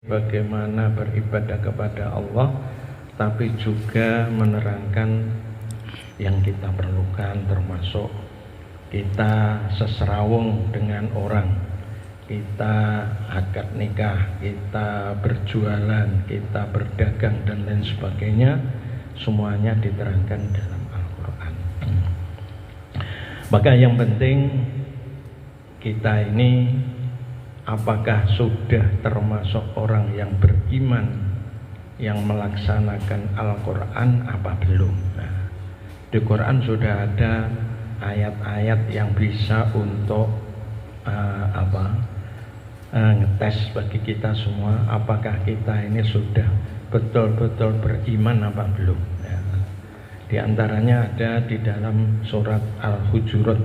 bagaimana beribadah kepada Allah, tapi juga menerangkan yang kita perlukan, termasuk kita seserawung dengan orang, kita akad nikah, kita berjualan, kita berdagang dan lain sebagainya, semuanya diterangkan dalam Al-Quran. Maka yang penting kita ini apakah sudah termasuk orang yang beriman yang melaksanakan Al-Quran apa belum? Nah, di Quran sudah ada ayat-ayat yang bisa untuk ngetes bagi kita semua apakah kita ini sudah betul-betul beriman apa belum. Ya. Di antaranya ada di dalam surat Al-Hujurat,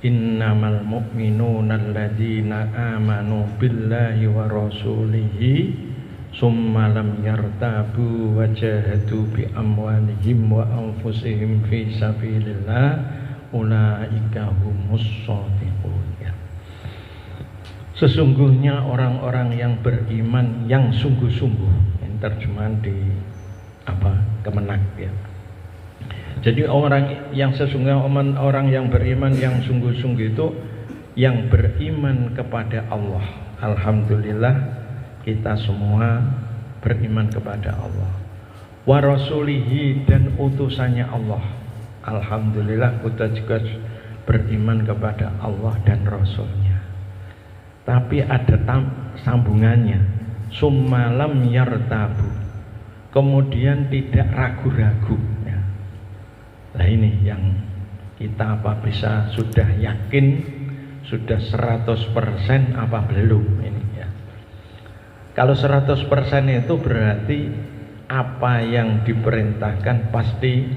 innamal mu'minuna alladzina amanu billahi wa rasulihi summa lam yartabu wa jahadu bi amwalihim wa anfusihim fi sabilillah ulaika humus shadiqun. Ya. Sesungguhnya orang-orang yang beriman yang sungguh-sungguh. Ini terjemahan di Kemenak ya. Jadi orang yang sesungguhnya, orang yang beriman yang sungguh-sungguh itu yang beriman kepada Allah. Alhamdulillah kita semua beriman kepada Allah. Wa rasulihi, dan utusannya Allah. Alhamdulillah kita juga beriman kepada Allah dan Rasulnya. Tapi ada sambungannya. Summa lam yartabu, kemudian tidak ragu-ragu. Nah ini yang kita apa bisa sudah yakin, sudah 100% apa belum ini ya. Kalau 100% itu berarti apa yang diperintahkan pasti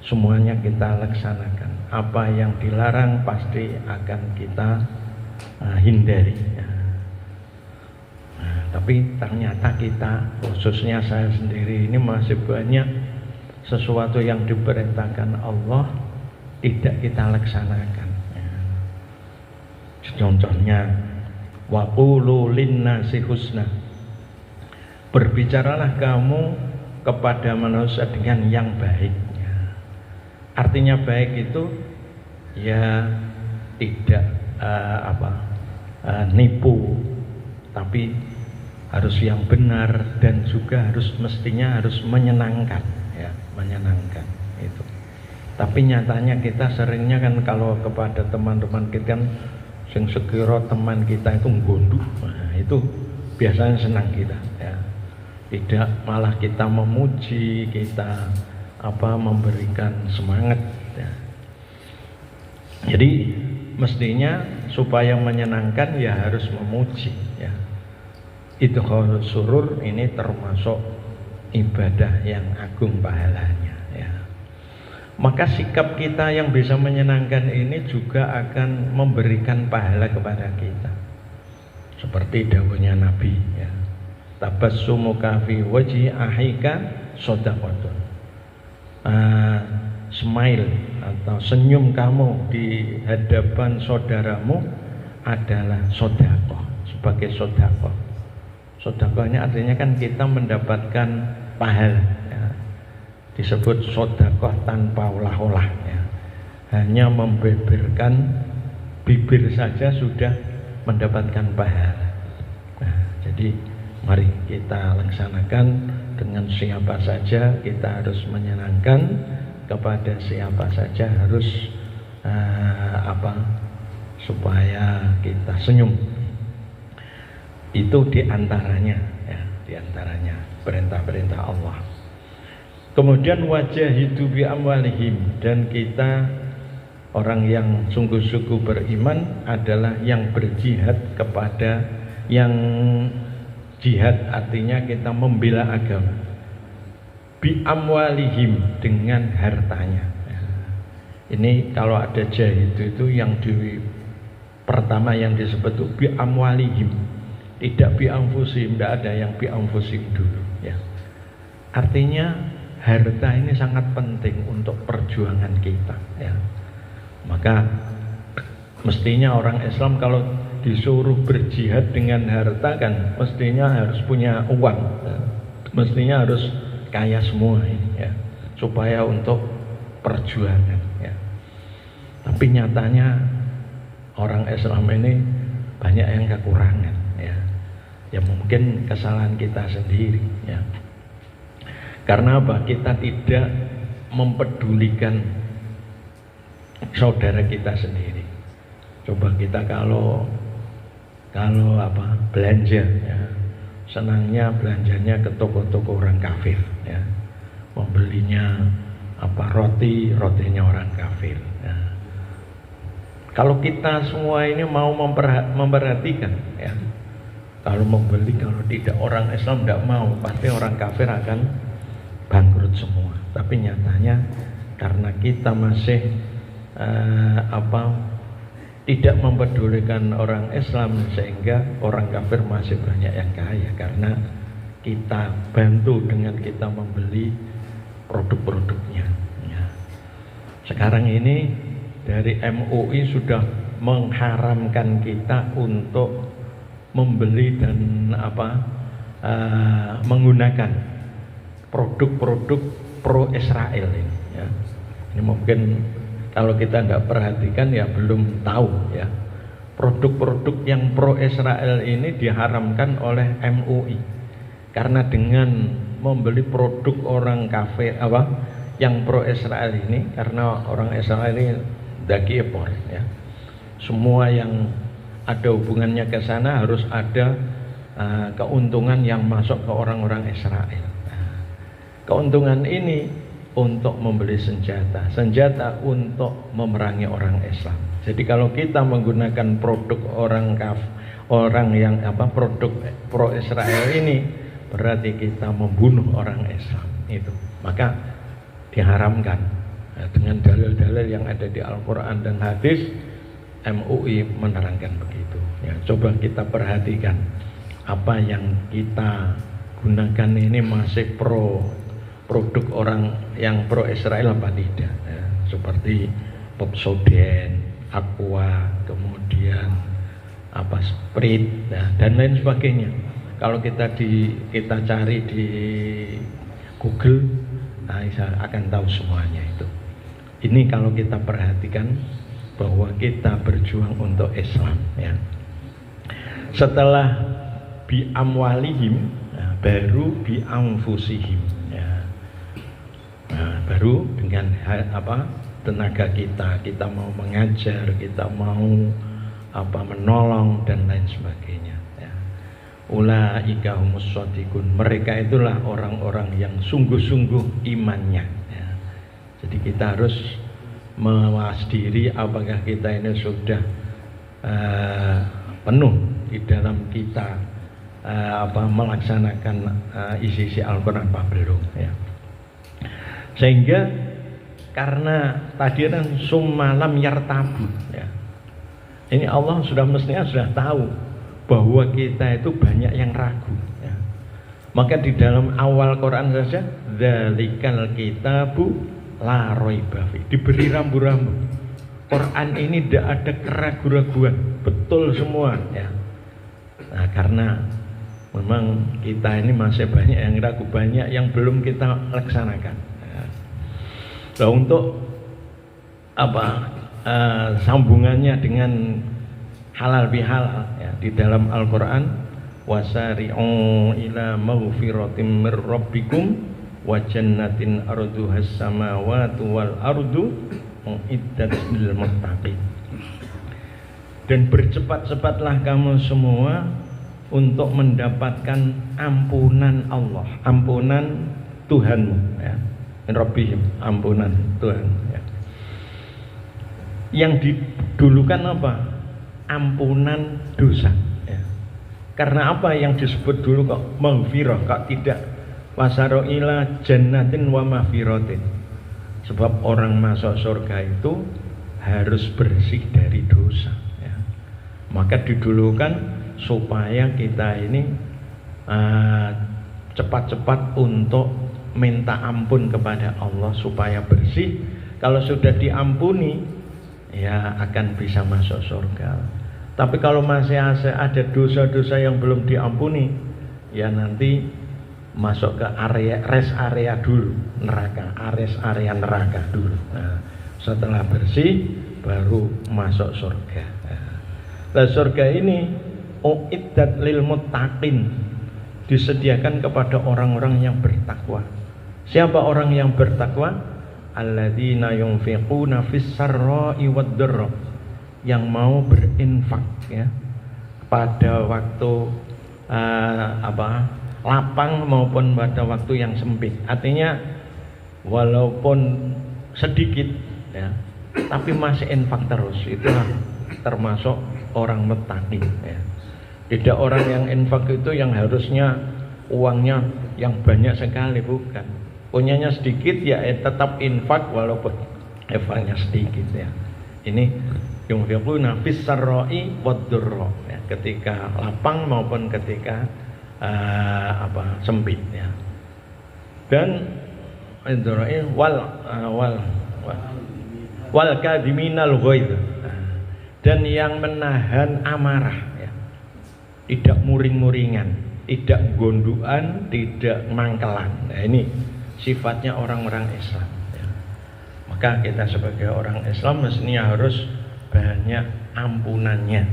semuanya kita laksanakan. Apa yang dilarang pasti akan kita hindari ya. Nah, tapi ternyata kita, khususnya saya sendiri ini masih banyak sesuatu yang diperintahkan Allah tidak kita laksanakan. Contohnya, wa qulu linnasi husna, berbicaralah kamu kepada manusia dengan yang baik. Artinya baik itu ya tidak nipu, tapi harus yang benar dan juga mestinya harus menyenangkan. Ya, menyenangkan itu. Tapi nyatanya kita seringnya kan kalau kepada teman-teman kita kan sing sekira teman kita itu nggondu, nah, itu biasanya senang kita ya. Tidak malah kita memuji, kita memberikan semangat ya. Jadi mestinya supaya menyenangkan ya harus memuji ya. Itu kalau surur ini termasuk ibadah yang agung pahalanya ya. Maka sikap kita yang bisa menyenangkan ini juga akan memberikan pahala kepada kita. Seperti dawuhnya Nabi ya. Tabassumuka fi wajhi ahika shadaqatun. Smile atau senyum kamu di hadapan saudaramu adalah sedekah, sebagai sedekah. Sedekahnya artinya kan kita mendapatkan pahala ya. Disebut sedekah tanpa olah-olah ya. Hanya membeberkan bibir saja sudah mendapatkan pahala. Nah, jadi mari kita laksanakan dengan siapa saja, kita harus menyenangkan kepada siapa saja, harus supaya kita senyum. Itu diantaranya ya, diantaranya perintah-perintah Allah. Kemudian wajahidu bi amwalihim, dan kita orang yang sungguh-sungguh beriman adalah yang berjihad kepada yang jihad, artinya kita membela agama. Bi amwalihim, dengan hartanya ya. Ini kalau ada jahidu itu yang pertama yang disebut itu bi amwalihim, tidak bi anfusihim, tidak ada yang bi anfusihim dulu ya. Artinya harta ini sangat penting untuk perjuangan kita ya. Maka mestinya orang Islam kalau disuruh berjihad dengan harta kan mestinya harus punya uang, mestinya harus kaya semua ya, supaya untuk perjuangan ya. Tapi nyatanya orang Islam ini banyak yang kekurangan ya. Ya mungkin kesalahan kita sendiri ya. Karena apa? Kita tidak mempedulikan saudara kita sendiri. Coba kita kalau belanja ya, senangnya belanjanya ke toko-toko orang kafir ya, membelinya rotinya orang kafir ya. Kalau kita semua ini mau memperhatikan ya, kalau membeli, kalau tidak orang Islam tidak mau, pasti orang kafir akan bangkrut semua. Tapi nyatanya karena kita masih tidak mempedulikan orang Islam, sehingga orang kafir masih banyak yang kaya karena kita bantu dengan kita membeli produk-produknya ya. Sekarang ini dari MUI sudah mengharamkan kita untuk membeli dan menggunakan produk-produk pro Israel ini ya. Ini mungkin kalau kita nggak perhatikan ya belum tahu ya, produk-produk yang pro Israel ini diharamkan oleh MUI karena dengan membeli produk orang kafir yang pro Israel ini, karena orang Israel ini daki epor ya, semua yang ada hubungannya ke sana harus ada keuntungan yang masuk ke orang-orang Israel. Keuntungan ini untuk membeli senjata untuk memerangi orang Islam. Jadi kalau kita menggunakan produk produk pro Israel ini, berarti kita membunuh orang Islam itu. Maka diharamkan dengan dalil-dalil yang ada di Al-Quran dan hadis. MUI menerangkan begitu ya. Coba kita perhatikan apa yang kita gunakan ini masih produk orang yang pro Israel apa tidak ya. Seperti Pepsodent, Aqua, kemudian Sprite dan lain sebagainya. Kalau kita cari di Google, akan tahu semuanya itu. Ini kalau kita perhatikan bahwa kita berjuang untuk Islam ya. Setelah bi amwalihim baru bi anfusihim ya. Baru dengan tenaga kita mau mengajar, kita mau menolong dan lain sebagainya ya. Ulaika humus shadiqun, mereka itulah orang-orang yang sungguh-sungguh imannya ya. Jadi kita harus mawas diri apakah kita ini sudah penuh di dalam kita melaksanakan isi-isi Al-Quran apa belum ya. Sehingga karena tadi kan summalam yartabu ya, ini Allah mestinya sudah tahu bahwa kita itu banyak yang ragu ya. Maka di dalam awal Quran saja dzalikal kitabu la raiba fi, diberi rambu-rambu. Quran ini tidak ada keraguan-raguan, betul semua ya. Nah, karena memang kita ini masih banyak yang ragu, banyak yang belum kita laksanakan ya. Nah, untuk sambungannya dengan halal bihalal ya, di dalam Al-Quran wasari'u ila maghfiratin mir rabbikum wa jannatin arduhas samawati wal ardu uiddat lil muttaqin, dan bercepat-cepatlah kamu semua untuk mendapatkan ampunan Allah, ampunan Tuhanmu ya, Rabbihim, ampunan Tuhan ya. Yang didulukan apa? Ampunan dosa ya. Karena apa yang disebut dulu kok maghfirah, kok tidak wasaro ila jannatin wa mahfiratin? Sebab orang masuk surga itu harus bersih dari dosa ya. Maka didulukan supaya kita ini cepat-cepat untuk minta ampun kepada Allah supaya bersih. Kalau sudah diampuni ya akan bisa masuk surga. Tapi kalau masih ada dosa-dosa yang belum diampuni, ya nanti masuk ke rest area dulu, neraka, area neraka dulu. Nah, setelah bersih baru masuk surga. Nah, surga ini uiddat lil muttaqin, disediakan kepada orang-orang yang bertakwa. Siapa orang yang bertakwa? Alladzina yunfiquna fis sarra'i wad dharra, yang mau berinfak ya pada waktu lapang maupun pada waktu yang sempit. Artinya walaupun sedikit ya, tapi masih infak terus. Itulah termasuk orang muttaqin ya. Tidak orang yang infak itu yang harusnya uangnya yang banyak sekali, bukan. Punyanya sedikit ya tetap infak walaupun infaknya sedikit ya. Ini yunfiquna fis sarra'i wad dharra ya, ketika lapang maupun ketika sempit ya. Dan wal kadiminal ghaidh, dan yang menahan amarah ya. Tidak muring-muringan, tidak gonduan, tidak mangkelan. Nah, ini sifatnya orang-orang Islam ya. Maka kita sebagai orang Islam mestinya harus banyak ampunannya.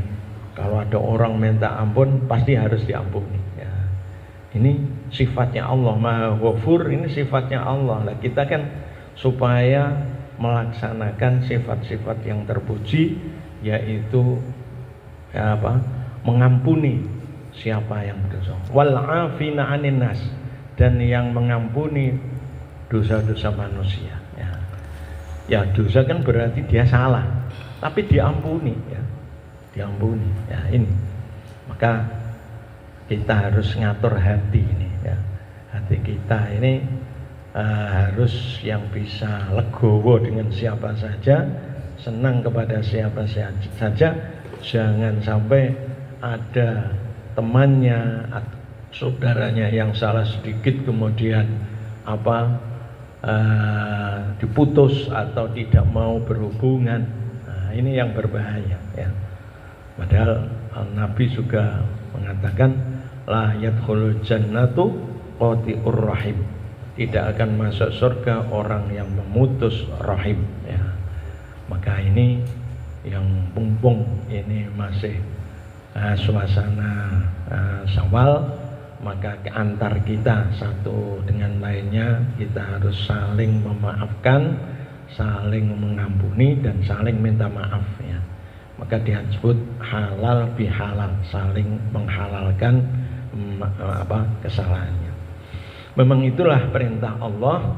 Kalau ada orang minta ampun pasti harus diampuni ya. Ini sifatnya Allah, Maha Ghafur, ini sifatnya Allah. Nah, kita kan supaya melaksanakan sifat-sifat yang terpuji, yaitu ya mengampuni siapa yang berdosa. Wal 'afina 'anin nas, dan yang mengampuni dosa-dosa manusia ya. Ya dosa kan berarti dia salah, tapi diampuni ya. Diampuni ya, ini. Maka kita harus ngatur hati ini ya. Hati kita ini harus yang bisa legowo dengan siapa saja, senang kepada siapa saja. Jangan sampai ada temannya atau saudaranya yang salah sedikit kemudian diputus atau tidak mau berhubungan. Nah, ini yang berbahaya ya. Padahal Nabi juga mengatakan la yadkhulul jannatu qati'ur rahim, tidak akan masuk surga orang yang memutus rahim ya. Maka ini yang mumpung ini masih suasana Syawal, maka antar kita satu dengan lainnya kita harus saling memaafkan, saling mengampuni, dan saling minta maaf ya. Maka disebut halal bihalal, saling menghalalkan kesalahannya. Memang itulah perintah Allah,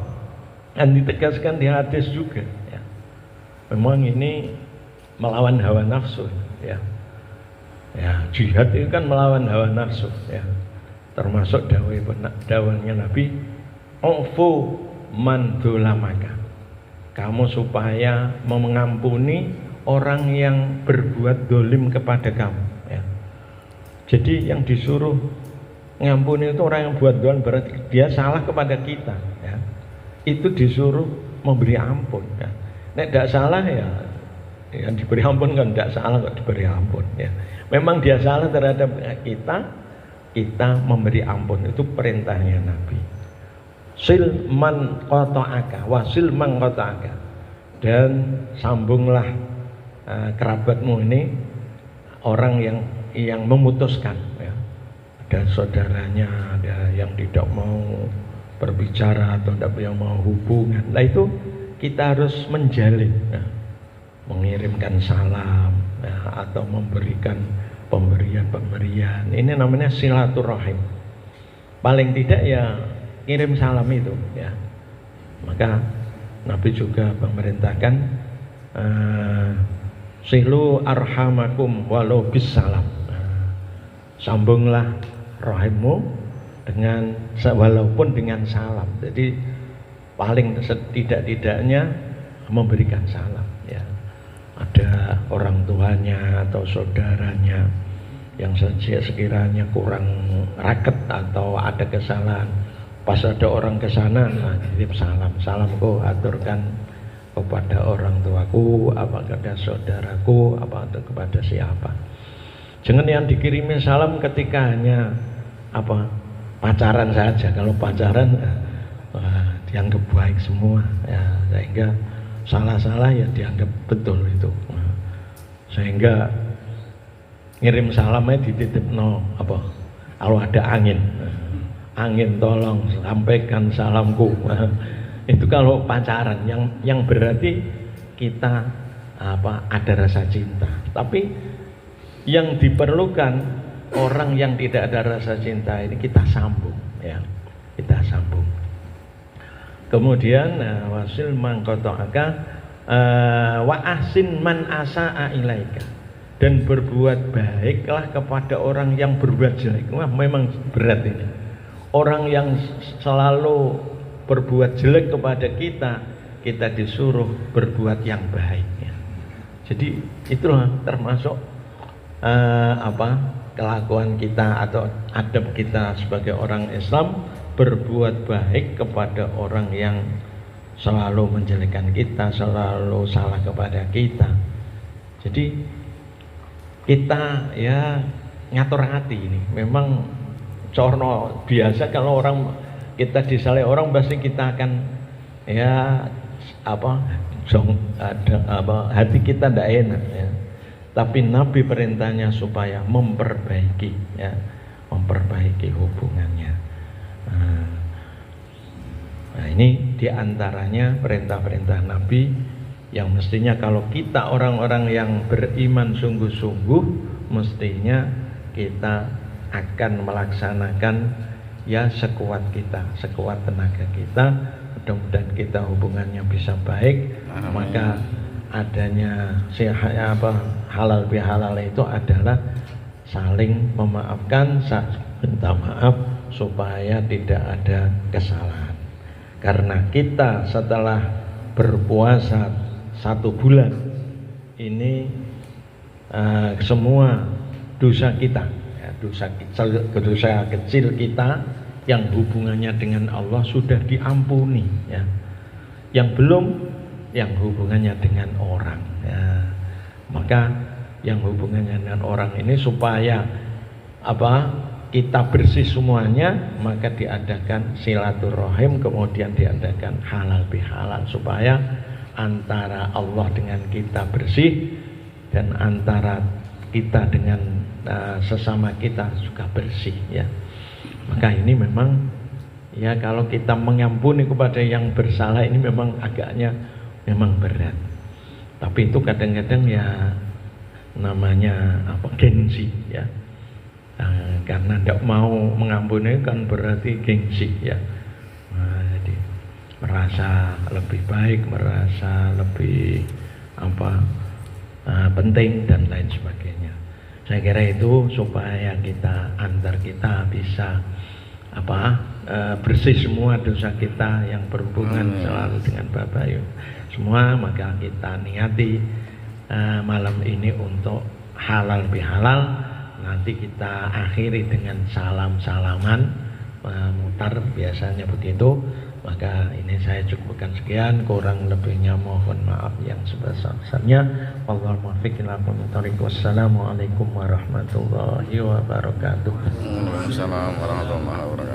dan ditegaskan di hadis juga ya. Memang ini melawan hawa nafsu ya. Ya, jihad itu kan melawan hawa nafsu ya. Termasuk dawuhnya Nabi, "Ufu man dzulamaka." Kamu supaya mengampuni orang yang berbuat dolim kepada kamu ya. Jadi yang disuruh ngampuni itu orang yang buat dolim, berarti dia salah kepada kita ya. Itu disuruh memberi ampun ya. Nek tidak salah ya yang diberi ampun, kan tidak salah kok diberi ampun ya. Memang dia salah terhadap kita memberi ampun, itu perintahnya Nabi. Sil man qata'aka wasil man qata'aka, dan sambunglah kerabatmu ini, orang yang memutuskan ya. Ada saudaranya, ada yang tidak mau berbicara atau tidak yang mau hubungan. Nah itu kita harus menjalin ya. Mengirimkan salam ya, atau memberikan pemberian. Ini namanya silaturahim. Paling tidak ya kirim salam itu ya. Maka Nabi juga memerintahkan silu arhamakum walau bis salam. Sambunglah rahimmu dengan walaupun dengan salam. Jadi paling setidak-tidaknya memberikan salam ya. Ada orang tuanya atau saudaranya yang sekiranya kurang raket atau ada kesalahan, pas ada orang ke sana, kirim salam. Salamku aturkan kepada orang tuaku, apa kepada saudaraku, apa atau kepada siapa. Jangan yang dikirimin salam ketika hanya pacaran saja. Kalau pacaran dianggap baik semua ya, sehingga salah-salah ya dianggap betul itu. Sehingga ngirim salamnya dititipno kalau ada angin tolong sampaikan salamku. Itu kalau pacaran yang berarti kita ada rasa cinta. Tapi yang diperlukan orang yang tidak ada rasa cinta ini kita sambung ya, kita sambung. Kemudian wasil mangkotoaka wa ahsin man asaa ilaika, dan berbuat baiklah kepada orang yang berbuat jelek. Wah, memang berat ini. Orang yang selalu berbuat jelek kepada kita disuruh berbuat yang baik ya. Jadi itulah termasuk kelakuan kita atau adab kita sebagai orang Islam, berbuat baik kepada orang yang selalu menjelekkan kita, selalu salah kepada kita. Jadi kita ya ngatur hati ini. Memang corno biasa kalau orang kita disalih orang pasti kita akan ya hati kita tidak enak ya. Tapi Nabi perintahnya supaya memperbaiki ya, memperbaiki hubungannya. Nah ini diantaranya perintah-perintah Nabi yang mestinya kalau kita orang-orang yang beriman sungguh-sungguh, mestinya kita akan melaksanakan ya sekuat kita, sekuat tenaga kita. Mudah-mudahan kita hubungannya bisa baik. Maka adanya halal bihalal itu adalah saling memaafkan, minta maaf supaya tidak ada kesalahan. Karena kita setelah berpuasa 1 bulan ini semua dosa kita ya, dosa kecil kita yang hubungannya dengan Allah sudah diampuni ya. Yang belum yang hubungannya dengan orang ya. Maka yang hubungannya dengan orang ini supaya kita bersih semuanya, maka diadakan silaturahim, kemudian diadakan halal bihalal supaya antara Allah dengan kita bersih dan antara kita dengan sesama kita juga bersih ya. Maka ini memang ya kalau kita mengampuni kepada yang bersalah ini memang agaknya memang berat. Tapi itu kadang-kadang ya namanya gengsi ya. Karena tidak mau mengampuni kan berarti gengsi ya. Jadi merasa lebih baik, merasa lebih penting dan lain sebagainya. Saya kira itu supaya kita antar kita bisa bersih semua dosa kita yang berhubungan selalu dengan Bapak Ibu semua. Maka kita niati malam ini untuk halal bihalal. Nanti kita akhiri dengan salam-salaman mutar biasanya begitu. Maka ini saya cukupkan sekian, kurang lebihnya mohon maaf yang sebesar-besarnya. Wallahul muwaffiq ila aqwamit thoriq. Wassalamualaikum warahmatullahi wabarakatuh. Waalaikumsalam warahmatullahi wabarakatuh.